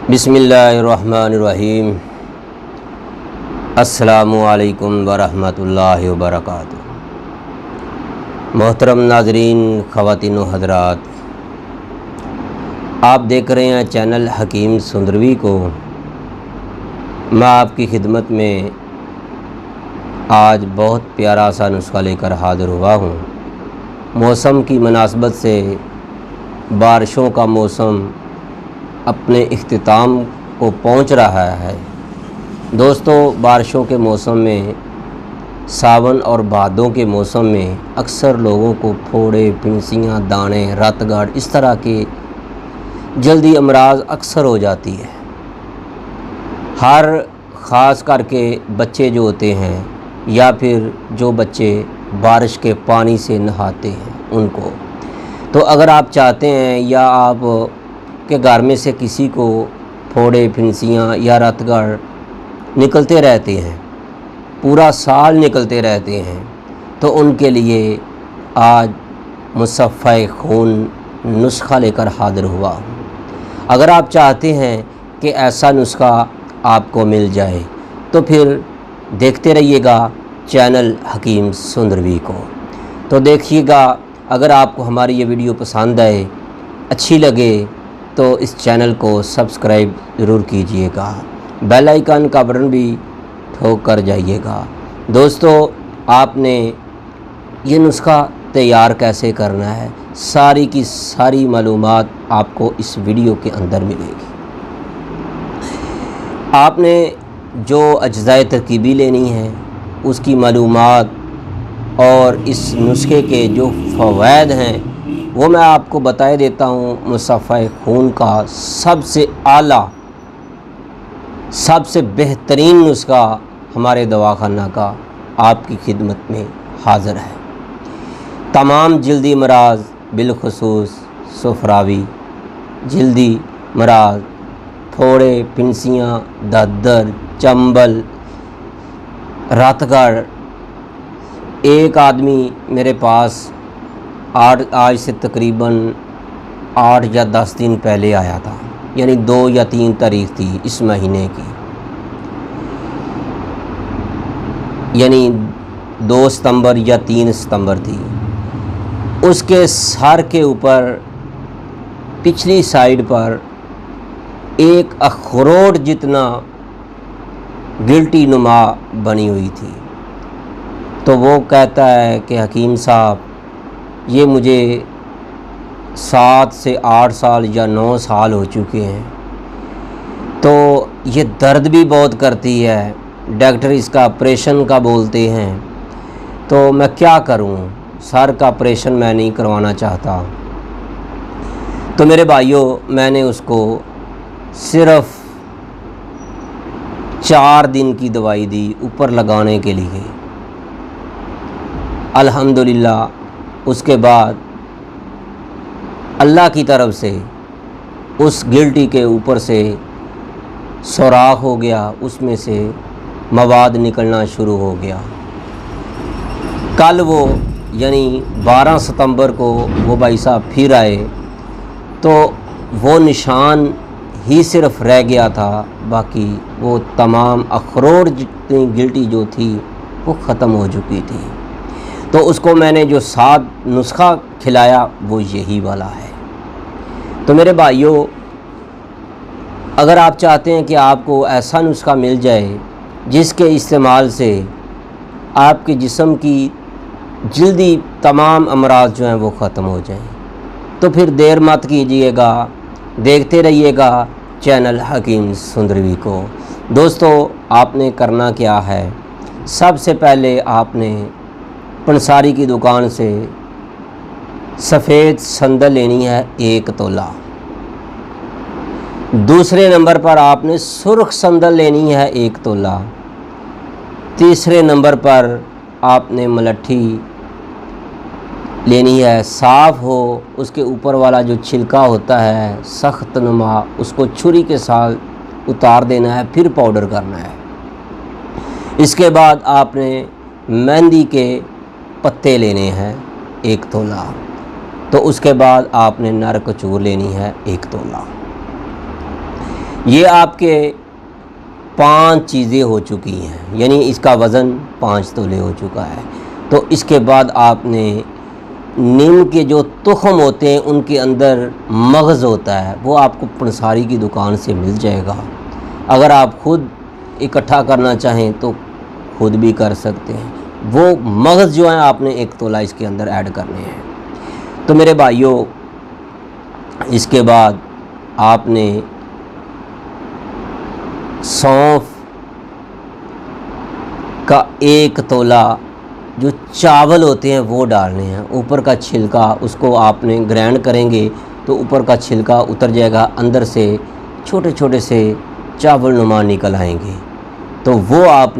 बिस्मिल्लाहिर्रहमानिर्रहीम। अस्सलामु अलैकुम वरहमतुल्लाहि वबरकातुहू। मोहतरम नाज़रीन, ख़वातीन व हज़रात, आप देख रहे हैं चैनल हकीम सुंदरवी को। मैं आपकी खिदमत में आज बहुत प्यारा सा नुस्खा लेकर हाज़िर हुआ हूँ। मौसम की मुनासबत से बारिशों का मौसम अपने इख्तिताम को पहुँच रहा है। दोस्तों, बारिशों के मौसम में, सावन और भादों के मौसम में अक्सर लोगों को फोड़े, फिंसियाँ, दाने, रतगढ़ इस तरह के जल्दी अमराज अक्सर हो जाती है। हर ख़ास करके बच्चे जो होते हैं या फिर जो बच्चे बारिश के पानी से नहाते हैं उनको, तो अगर आप चाहते हैं या आप के घर में से किसी को फोड़े, फिंसियाँ या रतगढ़ निकलते रहते हैं, पूरा साल निकलते रहते हैं, तो उनके लिए आज मुसफ़्फ़े खून नुस्खा लेकर हाज़िर हुआ हूँ। अगर आप चाहते हैं कि ऐसा नुस्खा आपको मिल जाए तो फिर देखते रहिएगा चैनल हकीम सुंदरवी को। तो देखिएगा, अगर आपको हमारी ये वीडियो पसंद आए, अच्छी लगे, तो इस चैनल को सब्सक्राइब ज़रूर कीजिएगा, बेल आइकन का बटन भी ठोक कर जाइएगा। दोस्तों, आपने ये नुस्खा तैयार कैसे करना है, सारी की सारी मालूमात आपको इस वीडियो के अंदर मिलेगी। आपने जो अज्जाए तरकीबी लेनी है उसकी मालूमात और इस नुस्खे के जो फ़वाइद हैं वो मैं आपको बताए देता हूँ। मुसफ़्फ़े खून का सबसे आला, सबसे बेहतरीन नुस्खा हमारे दवाखाना का आपकी खिदमत में हाज़िर है। तमाम जल्दी मराज, बिलखुसूस सुफरावी जल्दी मराज, फोड़े, फिंसियाँ, दद्दर, चंबल, रतगढ़। एक आदमी मेरे पास आज से तकरीबन 8 या 10 दिन पहले आया था, यानी 2 या 3 तारीख थी इस महीने की, यानी 2 सितंबर या 3 सितंबर थी। उसके सर के ऊपर पिछली साइड पर एक अखरोट जितना गिल्टी नुमा बनी हुई थी। तो वो कहता है कि हकीम साहब, ये मुझे 7 से 8 साल या 9 साल हो चुके हैं, तो ये दर्द भी बहुत करती है, डॉक्टर इसका ऑपरेशन का बोलते हैं, तो मैं क्या करूं? सर का ऑपरेशन मैं नहीं करवाना चाहता। तो मेरे भाइयों, मैंने उसको सिर्फ़ 4 दिन की दवाई दी ऊपर लगाने के लिए। अल्हम्दुलिल्लाह उसके बाद अल्लाह की तरफ से उस गिल्टी के ऊपर से सुराख हो गया, उसमें से मवाद निकलना शुरू हो गया। कल वो यानी 12 सितंबर को वो भाई साहब फिर आए, तो वो निशान ही सिर्फ रह गया था, बाकी वो तमाम अखरोट जितनी गिल्टी जो थी वो ख़त्म हो चुकी थी। तो उसको मैंने जो 7 नुस्खा खिलाया वो यही वाला है। तो मेरे भाइयों, अगर आप चाहते हैं कि आपको ऐसा नुस्खा मिल जाए जिसके इस्तेमाल से आपके जिस्म की जल्दी तमाम अमराज जो हैं वो ख़त्म हो जाएं, तो फिर देर मत कीजिएगा, देखते रहिएगा चैनल हकीम सुंदरवी को। दोस्तों, आपने करना क्या है, सबसे पहले आपने पंसारी की दुकान से सफ़ेद संदल लेनी है 1 तोला। दूसरे नंबर पर आपने सुर्ख संदल लेनी है 1 तोला। तीसरे नंबर पर आपने मलट्ठी लेनी है, साफ़ हो, उसके ऊपर वाला जो छिलका होता है सख्त नुमा, उसको छुरी के साथ उतार देना है, फिर पाउडर करना है। इसके बाद आपने मेहंदी के पत्ते लेने हैं 1 तोला। तो उसके बाद आपने नर कचूर लेनी है 1 तोला। یہ آپ کے 5 چیزیں ہو چکی ہیں، یعنی اس کا وزن 5 تولے ہو چکا ہے۔ تو اس کے بعد آپ نے نیم کے جو تخم ہوتے ہیں ان کے اندر مغز ہوتا ہے، وہ آپ کو پنساری کی دکان سے مل جائے گا۔ اگر آپ خود اکٹھا کرنا چاہیں تو خود بھی کر سکتے ہیں۔ وہ مغز جو ہیں آپ نے 1 تولہ اس کے اندر ایڈ کرنے ہیں۔ تو میرے بھائیوں، اس کے بعد آپ نے سونف کا 1 تولہ جو چاول ہوتے ہیں وہ ڈالنے ہیں۔ اوپر کا چھلکا اس کو آپ نے گرائنڈ کریں گے تو اوپر کا چھلکا اتر جائے گا، اندر سے چھوٹے چھوٹے سے چاول نما نکل آئیں گے۔ تو وہ آپ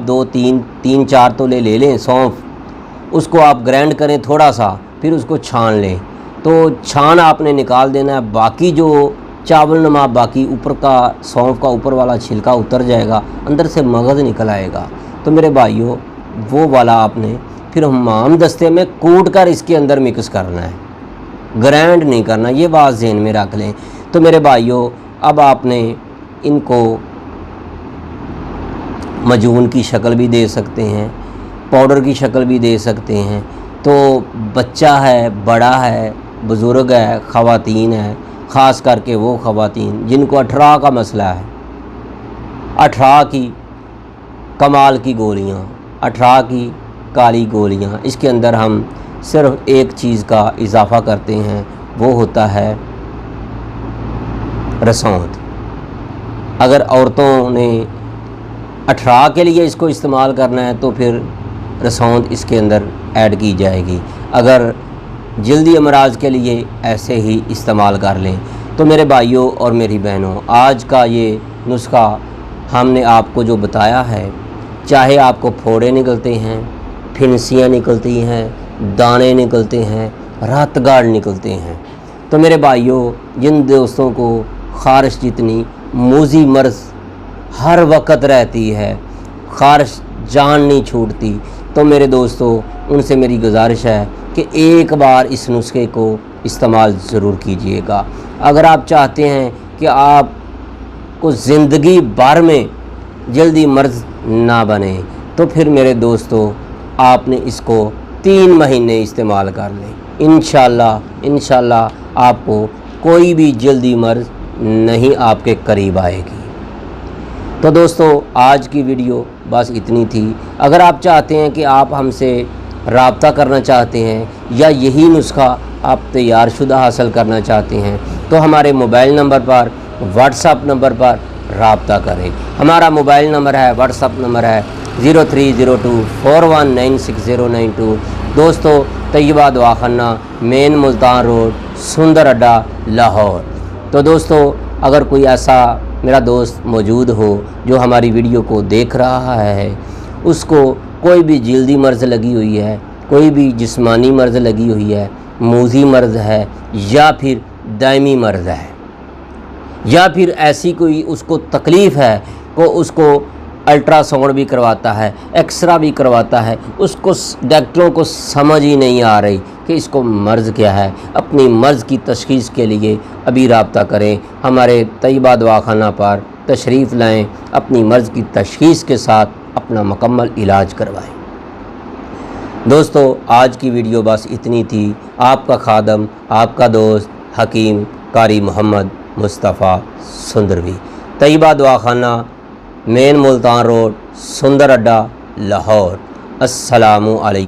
2-3-4 تولے لے لیں سونف، اس کو آپ گرائنڈ کریں تھوڑا سا، پھر اس کو چھان لیں۔ تو چھان آپ نے نکال دینا ہے، باقی جو چاول نما باقی اوپر کا سونف کا اوپر والا چھلکا اتر جائے گا، اندر سے مغز نکل آئے گا۔ تو میرے بھائیوں، وہ والا آپ نے پھر حمام دستے میں کوٹ کر اس کے اندر مکس کرنا ہے، گرائنڈ نہیں کرنا، یہ بات ذہن میں رکھ لیں۔ تو میرے بھائیوں، اب آپ نے ان کو مجون کی شکل بھی دے سکتے ہیں، پاؤڈر کی شکل بھی دے سکتے ہیں۔ تو بچہ ہے، بڑا ہے، بزرگ ہے، خواتین ہے، خاص کر کے وہ خواتین جن کو 18 کا مسئلہ ہے، 18 کی کمال کی گولیاں، 18 کی کالی گولیاں، اس کے اندر ہم صرف ایک چیز کا اضافہ کرتے ہیں، وہ ہوتا ہے رسوند۔ اگر عورتوں نے 18 کے لیے اس کو استعمال کرنا ہے تو پھر رسوند اس کے اندر ایڈ کی جائے گی، اگر جلدی امراض کے لیے ایسے ہی استعمال کر لیں۔ تو میرے بھائیوں اور میری بہنوں، آج کا یہ نسخہ ہم نے آپ کو جو بتایا ہے، چاہے آپ کو پھوڑے نکلتے ہیں، پھنسیاں نکلتی ہیں، دانے نکلتے ہیں، رات گاڑ نکلتے ہیں، تو میرے بھائیوں، جن دوستوں کو خارش جتنی موذی مرض ہر وقت رہتی ہے، خارش جان نہیں چھوٹتی، تو میرے دوستو، ان سے میری گزارش ہے کہ ایک بار اس نسخے کو استعمال ضرور کیجئے گا۔ اگر آپ چاہتے ہیں کہ آپ کو زندگی بھر میں جلدی مرض نہ بنے، تو پھر میرے دوستو، آپ نے اس کو 3 مہینے استعمال کر لیں، انشاءاللہ آپ کو کوئی بھی جلدی مرض نہیں آپ کے قریب آئے گی۔ تو دوستو، آج کی ویڈیو بس اتنی تھی۔ اگر آپ چاہتے ہیں کہ آپ ہم سے رابطہ کرنا چاہتے ہیں یا یہی نسخہ آپ تیار شدہ حاصل کرنا چاہتے ہیں تو ہمارے موبائل نمبر پر، واٹس ایپ نمبر پر رابطہ کریں۔ ہمارا موبائل نمبر ہے، واٹس ایپ نمبر ہے 030241969092۔ دوستو، طیبہ دواخانہ، مین ملتان روڈ، سندر اڈا، لاہور۔ تو دوستو، اگر کوئی ایسا میرا دوست موجود ہو جو ہماری ویڈیو کو دیکھ رہا ہے، اس کو کوئی بھی جلدی مرض لگی ہوئی ہے، کوئی بھی جسمانی مرض لگی ہوئی ہے، موذی مرض ہے، یا پھر دائمی مرض ہے، یا پھر ایسی کوئی اس کو تکلیف ہے کہ اس کو الٹرا ساؤنڈ بھی کرواتا ہے، ایکسرا بھی کرواتا ہے، اس کو ڈاکٹروں کو سمجھ ہی نہیں آ رہی کہ اس کو مرض کیا ہے، اپنی مرض کی تشخیص کے لیے ابھی رابطہ کریں، ہمارے طیبہ دواخانہ پر تشریف لائیں، اپنی مرض کی تشخیص کے ساتھ اپنا مکمل علاج کروائیں۔ دوستو، آج کی ویڈیو بس اتنی تھی۔ آپ کا خادم، آپ کا دوست حکیم قاری محمد مصطفیٰ سندروی، طیبہ دواخانہ، مین ملتان روڈ، سندر اڈا، لاہور۔ السلام علیکم۔